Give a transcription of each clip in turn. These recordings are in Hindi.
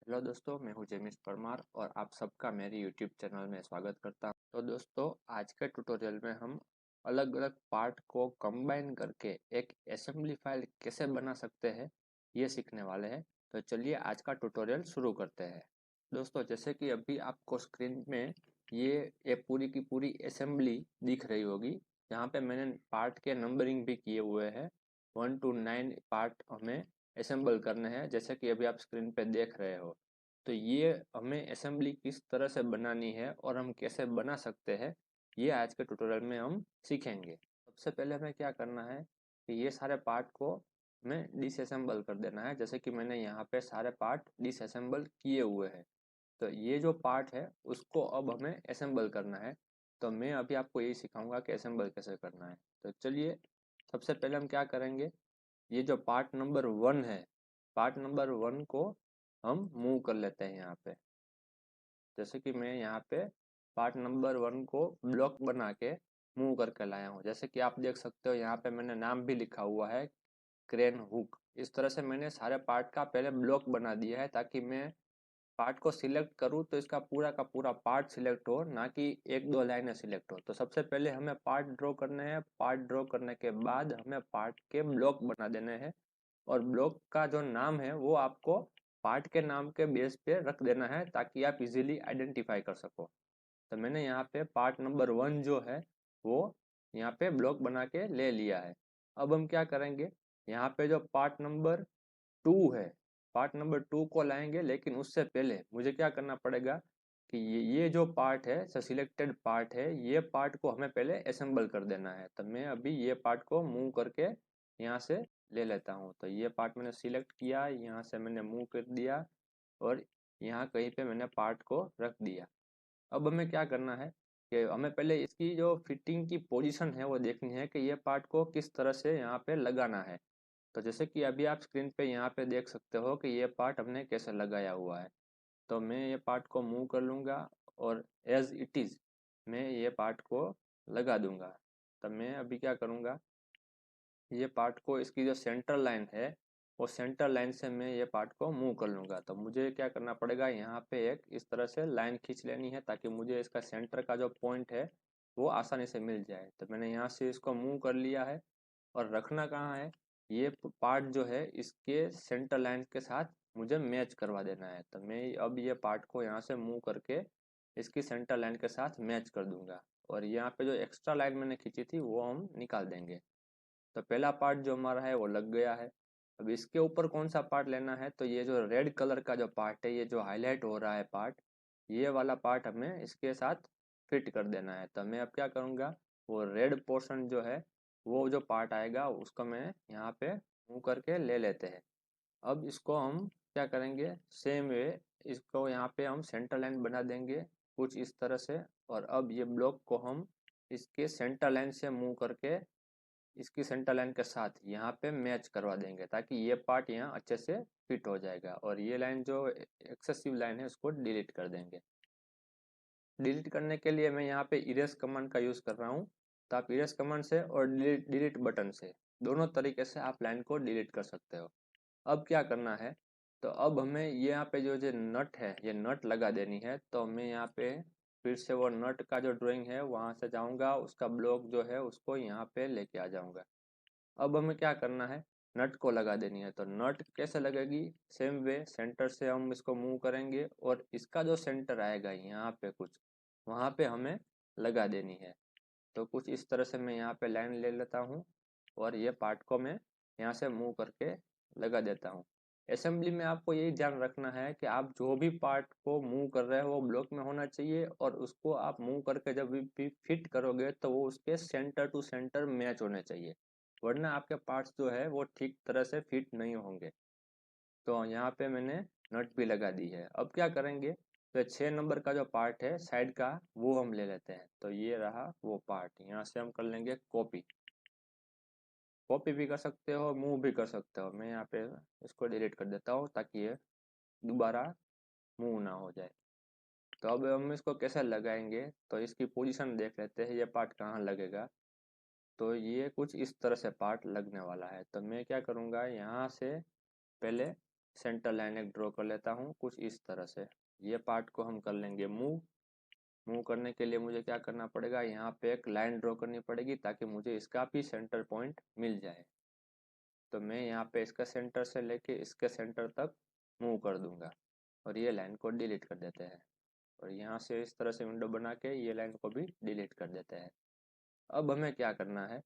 हेलो दोस्तों, मैं हूं जेमिस परमार और आप सबका मेरे यूट्यूब चैनल में स्वागत करता हूं। तो दोस्तों, आज के ट्यूटोरियल में हम अलग अलग पार्ट को कंबाइन करके एक असेंबली फाइल कैसे बना सकते हैं ये सीखने वाले हैं। तो चलिए आज का ट्यूटोरियल शुरू करते हैं। दोस्तों, जैसे कि अभी आपको स्क्रीन में ये पूरी की पूरी असेंबली दिख रही होगी। यहाँ पे मैंने पार्ट के नंबरिंग भी किए हुए हैं। 1 to 9 पार्ट हमें असेंबल करने हैं, जैसे कि अभी आप स्क्रीन पे देख रहे हो। तो ये हमें असेंबली किस तरह से बनानी है और हम कैसे बना सकते हैं, ये आज के ट्यूटोरियल में हम सीखेंगे। सबसे पहले हमें क्या करना है कि ये सारे पार्ट को हमें डिसअसेंबल कर देना है। जैसे कि मैंने यहाँ पे सारे पार्ट डिसअसेंबल किए हुए हैं। तो ये जो पार्ट है उसको अब हमें असेंबल करना है। तो मैं अभी आपको यही सिखाऊंगा कि असेंबल कैसे करना है। तो चलिए, सबसे पहले हम क्या करेंगे, ये जो पार्ट नंबर 1 है, पार्ट नंबर 1 को हम मूव कर लेते हैं यहाँ पे। जैसे कि मैं यहाँ पे पार्ट नंबर 1 को ब्लॉक बना के मूव करके लाया हूँ। जैसे कि आप देख सकते हो यहाँ पे मैंने नाम भी लिखा हुआ है, क्रेन हुक। इस तरह से मैंने सारे पार्ट का पहले ब्लॉक बना दिया है, ताकि मैं पार्ट को सिलेक्ट करूँ तो इसका पूरा का पूरा पार्ट सिलेक्ट हो, ना कि एक दो लाइनें सिलेक्ट हो। तो सबसे पहले हमें पार्ट ड्रॉ करने हैं। पार्ट ड्रॉ करने के बाद हमें पार्ट के ब्लॉक बना देने हैं, और ब्लॉक का जो नाम है वो आपको पार्ट के नाम के बेस पे रख देना है, ताकि आप इजीली आइडेंटिफाई कर सको। तो मैंने यहाँ पे पार्ट नंबर 1 जो है वो यहाँ पे ब्लॉक बना के ले लिया है। अब हम क्या करेंगे, यहाँ पे जो पार्ट नंबर 2 है, पार्ट नंबर 2 को लाएंगे। लेकिन उससे पहले मुझे क्या करना पड़ेगा कि ये जो पार्ट है, सिलेक्टेड पार्ट है, ये पार्ट को हमें पहले असेंबल कर देना है। तो मैं अभी ये पार्ट को मूव करके यहाँ से ले लेता हूँ। तो ये पार्ट मैंने सिलेक्ट किया, यहाँ से मैंने मूव कर दिया और यहाँ कहीं पे मैंने पार्ट को रख दिया। अब हमें क्या करना है कि हमें पहले इसकी जो फिटिंग की पोजीशन है वो देखनी है कि ये पार्ट को किस तरह से यहाँ पे लगाना है। तो जैसे कि अभी आप स्क्रीन पे यहाँ पे देख सकते हो कि ये पार्ट हमने कैसे लगाया हुआ है। तो मैं ये पार्ट को मूव कर लूँगा और एज इट इज़ मैं ये पार्ट को लगा दूंगा। तो मैं अभी क्या करूँगा, ये पार्ट को, इसकी जो सेंटर लाइन है वो सेंटर लाइन से मैं ये पार्ट को मूव कर लूँगा। तो मुझे क्या करना पड़ेगा, यहाँ पे एक इस तरह से लाइन खींच लेनी है, ताकि मुझे इसका सेंटर का जो पॉइंट है वो आसानी से मिल जाए। तो मैंने यहाँ से इसको मूव कर लिया है। और रखना कहाँ है, ये पार्ट जो है इसके सेंटर लाइन के साथ मुझे मैच करवा देना है। तो मैं अब ये पार्ट को यहाँ से मूव करके इसकी सेंटर लाइन के साथ मैच कर दूंगा। और यहाँ पे जो एक्स्ट्रा लाइन मैंने खींची थी वो हम निकाल देंगे। तो पहला पार्ट जो हमारा है वो लग गया है। अब इसके ऊपर कौन सा पार्ट लेना है, तो ये जो रेड कलर का जो पार्ट है, ये जो हाईलाइट हो रहा है पार्ट, ये वाला पार्ट हमें इसके साथ फिट कर देना है। तो मैं अब क्या करूँगा, वो रेड पोर्शन जो है, वो जो पार्ट आएगा उसको मैं यहाँ पे मूव करके ले लेते हैं। अब इसको हम क्या करेंगे, सेम वे इसको यहाँ पे हम सेंटर लाइन बना देंगे कुछ इस तरह से। और अब ये ब्लॉक को हम इसके सेंटर लाइन से मूव करके इसकी सेंटर लाइन के साथ यहाँ पे मैच करवा देंगे, ताकि ये पार्ट यहाँ अच्छे से फिट हो जाएगा। और ये लाइन जो एक्सेसिव लाइन है उसको डिलीट कर देंगे। डिलीट करने के लिए मैं यहाँ पे इरेज कमांड का यूज़ कर रहा हूँ। तो आप इरेज कमांड से और डिलीट बटन से दोनों तरीके से आप लाइन को डिलीट कर सकते हो। अब क्या करना है, तो अब हमें ये यहाँ पे जो जो नट है, ये नट लगा देनी है। तो मैं यहाँ पे फिर से वो नट का जो ड्राइंग है वहाँ से जाऊँगा, उसका ब्लॉक जो है उसको यहाँ पे लेके आ जाऊँगा। अब हमें क्या करना है, नट को लगा देनी है। तो नट कैसे लगेगी, सेम वे सेंटर से हम इसको मूव करेंगे और इसका जो सेंटर आएगा यहाँ पे कुछ, वहाँ पे हमें लगा देनी है। तो कुछ इस तरह से मैं यहाँ पे लाइन ले लेता हूँ और ये पार्ट को मैं यहाँ से मूव करके लगा देता हूँ। असेंबली में आपको यही ध्यान रखना है कि आप जो भी पार्ट को मूव कर रहे हो वो ब्लॉक में होना चाहिए, और उसको आप मूव करके जब भी फिट करोगे तो वो उसके सेंटर टू सेंटर मैच होने चाहिए, वरना आपके पार्ट्स जो है वो ठीक तरह से फिट नहीं होंगे। तो यहाँ पे मैंने नट भी लगा दी है। अब क्या करेंगे, तो 6 नंबर का जो पार्ट है साइड का वो हम ले लेते हैं। तो ये रहा वो पार्ट, यहाँ से हम कर लेंगे कॉपी। कॉपी भी कर सकते हो, मूव भी कर सकते हो। मैं यहाँ पे इसको डिलीट कर देता हूँ ताकि ये दोबारा मूव ना हो जाए। तो अब हम इसको कैसे लगाएंगे, तो इसकी पोजीशन देख लेते हैं, ये पार्ट कहाँ लगेगा। तो ये कुछ इस तरह से पार्ट लगने वाला है। तो मैं क्या करूँगा, यहाँ से पहले सेंटर लाइन एक ड्रॉ कर लेता हूँ कुछ इस तरह से। ये पार्ट को हम कर लेंगे मूव। मूव करने के लिए मुझे क्या करना पड़ेगा, यहाँ पे एक लाइन ड्रॉ करनी पड़ेगी ताकि मुझे इसका भी सेंटर पॉइंट मिल जाए। तो मैं यहाँ पे इसका सेंटर से लेके इसके सेंटर तक मूव कर दूंगा और ये लाइन को डिलीट कर देते हैं। और यहाँ से इस तरह से विंडो बना के ये लाइन को भी डिलीट कर देते हैं। अब हमें क्या करना है,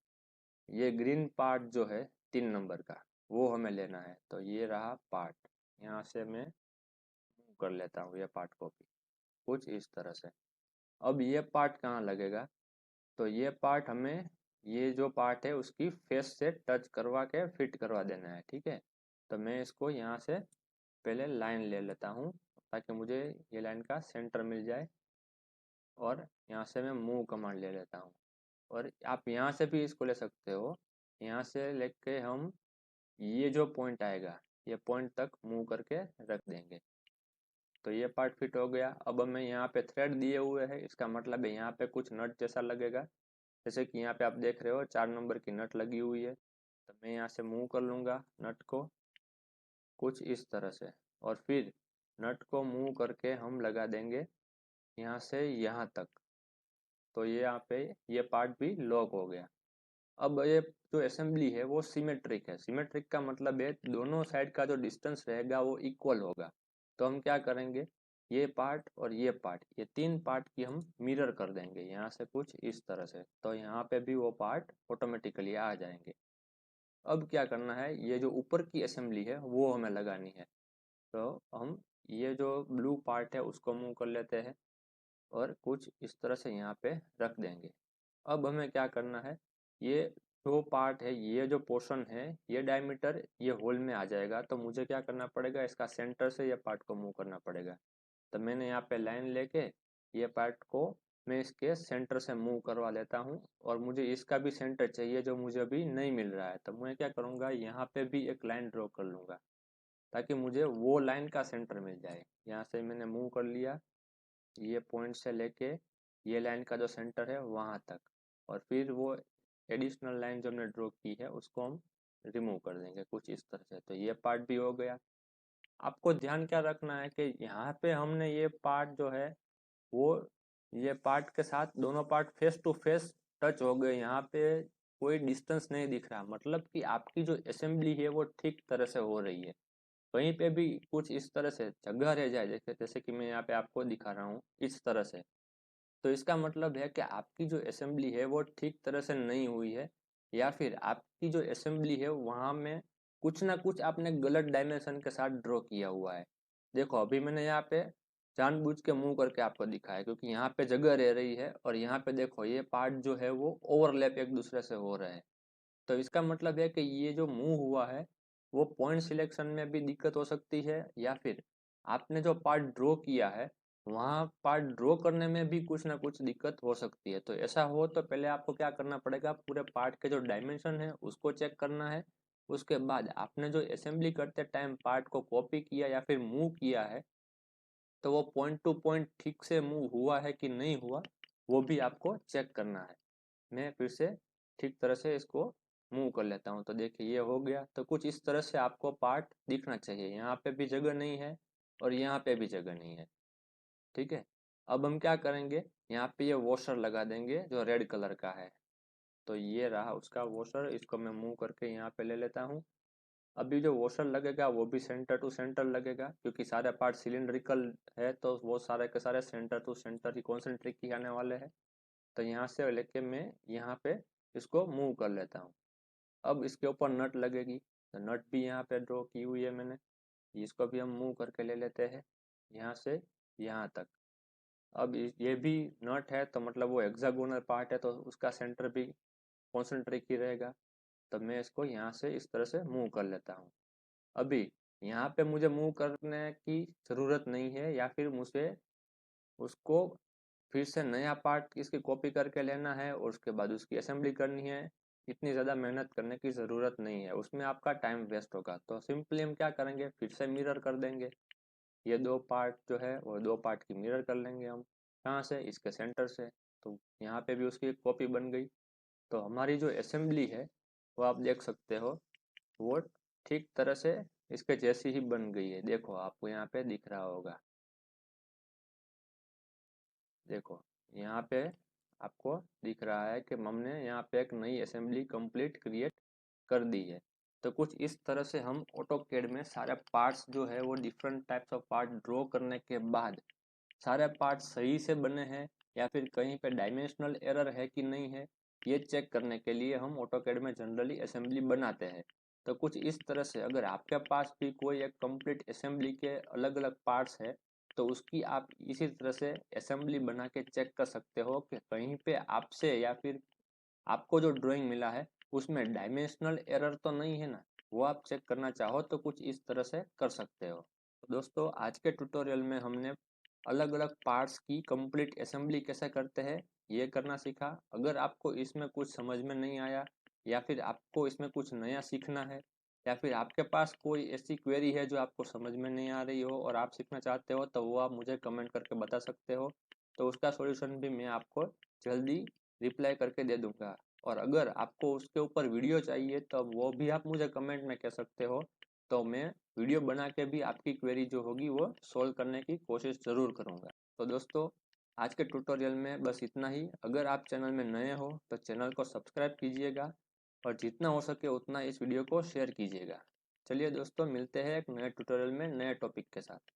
ये ग्रीन पार्ट जो है 3 नंबर का वो हमें लेना है। तो ये रहा पार्ट, यहाँ से मैं मूव कर लेता हूँ ये पार्ट को भी कुछ इस तरह से। अब ये पार्ट कहाँ लगेगा, तो ये पार्ट हमें ये जो पार्ट है उसकी फेस से टच करवा के फिट करवा देना है। ठीक है, तो मैं इसको यहाँ से पहले लाइन ले लेता हूँ ताकि मुझे ये लाइन का सेंटर मिल जाए। और यहाँ से मैं मूव कमांड ले लेता हूँ और आप यहाँ से भी इसको ले सकते हो। यहाँ से लेके हम ये जो पॉइंट आएगा ये पॉइंट तक मूव करके रख देंगे। तो ये पार्ट फिट हो गया। अब हमें यहाँ पे थ्रेड दिए हुए हैं, इसका मतलब है यहाँ पे कुछ नट जैसा लगेगा। जैसे कि यहाँ पे आप देख रहे हो 4 नंबर की नट लगी हुई है। तो मैं यहाँ से मूव कर लूँगा नट को कुछ इस तरह से और फिर नट को मूव करके हम लगा देंगे यहाँ से यहाँ तक। तो ये यहाँ पे ये पार्ट भी लॉक हो गया। अब ये जो असेंबली है वो सिमेट्रिक है। सिमेट्रिक का मतलब है दोनों साइड का जो डिस्टेंस रहेगा वो इक्वल होगा। तो हम क्या करेंगे, ये पार्ट और ये पार्ट, ये 3 पार्ट की हम मिरर कर देंगे यहाँ से कुछ इस तरह से। तो यहाँ पे भी वो पार्ट ऑटोमेटिकली आ जाएंगे। अब क्या करना है, ये जो ऊपर की असेंबली है वो हमें लगानी है। तो हम ये जो ब्लू पार्ट है उसको मूव कर लेते हैं और कुछ इस तरह से यहाँ पे रख देंगे। अब हमें क्या करना है, ये जो पार्ट है ये जो पोर्शन है ये डायमीटर ये होल में आ जाएगा। तो मुझे क्या करना पड़ेगा, इसका सेंटर से ये पार्ट को मूव करना पड़ेगा। तो मैंने यहाँ पे लाइन लेके ये पार्ट को मैं इसके सेंटर से मूव करवा लेता हूँ और मुझे इसका भी सेंटर चाहिए जो मुझे अभी नहीं मिल रहा है। तो मैं क्या करूँगा, यहाँ पे भी एक लाइन ड्रॉ कर लूँगा ताकि मुझे वो लाइन का सेंटर मिल जाए। यहाँ से मैंने मूव कर लिया ये पॉइंट से लेके ये लाइन का जो सेंटर है वहां तक। और फिर वो एडिशनल लाइन जो हमने ड्रॉ की है उसको हम रिमूव कर देंगे कुछ इस तरह से। तो ये पार्ट भी हो गया। आपको ध्यान क्या रखना है कि यहाँ पे हमने ये पार्ट जो है वो ये पार्ट के साथ दोनों part face to face touch हो गए। यहाँ पे कोई डिस्टेंस नहीं दिख रहा, मतलब कि आपकी जो असेंबली है वो ठीक तरह से हो रही है। कहीं पे भी कुछ इस तरह से जगह रह जाए, जैसे जैसे कि मैं यहाँ पे आपको दिखा रहा हूँ इस तरह से, तो इसका मतलब है कि आपकी जो असेंबली है वो ठीक तरह से नहीं हुई है या फिर आपकी जो असेंबली है वहाँ में कुछ ना कुछ आपने गलत डायमेंशन के साथ ड्रॉ किया हुआ है। देखो अभी मैंने यहाँ पे जानबूझ के मूव करके आपको दिखाया क्योंकि यहाँ पे जगह रह रही है और यहाँ पे देखो ये पार्ट जो है वो ओवरलैप एक दूसरे से हो रहे हैं। तो इसका मतलब है कि ये जो मूव हुआ है वो पॉइंट सिलेक्शन में भी दिक्कत हो सकती है या फिर आपने जो पार्ट ड्रॉ किया है वहाँ पार्ट ड्रॉ करने में भी कुछ ना कुछ दिक्कत हो सकती है। तो ऐसा हो तो पहले आपको क्या करना पड़ेगा, पूरे पार्ट के जो डायमेंशन है उसको चेक करना है। उसके बाद आपने जो असेंबली करते टाइम पार्ट को कॉपी किया या फिर मूव किया है तो वो पॉइंट टू पॉइंट ठीक से मूव हुआ है कि नहीं हुआ वो भी आपको चेक करना है। मैं फिर से ठीक तरह से इसको मूव कर लेता हूँ। तो देखिए ये हो गया। तो कुछ इस तरह से आपको पार्ट दिखना चाहिए, यहाँ पे भी जगह नहीं है और यहाँ पे भी जगह नहीं है। ठीक है, अब हम क्या करेंगे, यहाँ पे ये वॉशर लगा देंगे जो रेड कलर का है। तो ये रहा उसका वॉशर, इसको मैं मूव करके यहाँ पे ले लेता हूँ। अभी जो वॉशर लगेगा वो भी सेंटर टू सेंटर लगेगा क्योंकि सारे पार्ट सिलिंड्रिकल है तो वो सारे के सारे सेंटर टू सेंटर ही कॉन्सेंट्रिक ही आने वाले हैं। तो यहाँ से लेके मैं यहाँ पे इसको मूव कर लेता हूँ। अब इसके ऊपर नट लगेगी तो नट भी यहाँ पे ड्रॉ की हुई है मैंने, इसको भी हम मूव करके ले लेते हैं यहाँ से यहाँ तक। अब ये भी नट है तो मतलब वो हेक्सागोनल पार्ट है तो उसका सेंटर भी कॉन्सेंट्रिक ही रहेगा। तो मैं इसको यहाँ से इस तरह से मूव कर लेता हूँ। अभी यहाँ पे मुझे मूव करने की ज़रूरत नहीं है या फिर मुझे उसको फिर से नया पार्ट इसकी कॉपी करके लेना है और उसके बाद उसकी असेंबली करनी है। इतनी ज़्यादा मेहनत करने की ज़रूरत नहीं है, उसमें आपका टाइम वेस्ट होगा। तो सिंपली हम क्या करेंगे, फिर से मिरर कर देंगे। ये 2 पार्ट जो है वो 2 पार्ट की मिरर कर लेंगे हम। कहाँ से, इसके सेंटर से। तो यहाँ पे भी उसकी एक कॉपी बन गई। तो हमारी जो असेंबली है वो आप देख सकते हो वो ठीक तरह से इसके जैसी ही बन गई है। देखो आपको यहाँ पे दिख रहा होगा, देखो यहाँ पे आपको दिख रहा है कि हमने यहाँ पे एक नई असेंबली कंप्लीट क्रिएट कर दी है। तो कुछ इस तरह से हम ऑटोकैड में सारे पार्ट्स जो है वो different types of part draw करने के बाद सारे पार्ट सही से बने हैं या फिर कहीं पे डायमेंशनल एरर है कि नहीं है, ये चेक करने के लिए हम ऑटोकैड में जनरली असेंबली बनाते हैं। तो कुछ इस तरह से अगर आपके पास भी कोई एक कंप्लीट असेंबली के अलग अलग पार्ट्स है तो उसकी आप इसी तरह से असेंबली बना के चेक कर सकते हो कि कहीं पे आपसे या फिर आपको जो ड्राइंग मिला है उसमें डायमेंशनल एरर तो नहीं है ना। वो आप चेक करना चाहो तो कुछ इस तरह से कर सकते हो। तो दोस्तों आज के ट्यूटोरियल में हमने अलग अलग पार्ट्स की कंप्लीट असेंबली कैसे करते हैं ये करना सीखा। अगर आपको इसमें कुछ समझ में नहीं आया या फिर आपको इसमें कुछ नया सीखना है या फिर आपके पास कोई ऐसी क्वेरी है जो आपको समझ में नहीं आ रही हो और आप सीखना चाहते हो तो वो आप मुझे कमेंट करके बता सकते हो। तो उसका सॉल्यूशन भी मैं आपको जल्दी रिप्लाई करके दे दूंगा। और अगर आपको उसके ऊपर वीडियो चाहिए तो वो भी आप मुझे कमेंट में कह सकते हो। तो मैं वीडियो बना के भी आपकी क्वेरी जो होगी वो सोल्व करने की कोशिश ज़रूर करूँगा। तो दोस्तों आज के ट्यूटोरियल में बस इतना ही। अगर आप चैनल में नए हो तो चैनल को सब्सक्राइब कीजिएगा और जितना हो सके उतना इस वीडियो को शेयर कीजिएगा। चलिए दोस्तों मिलते हैं एक नए ट्यूटोरियल में नए टॉपिक के साथ।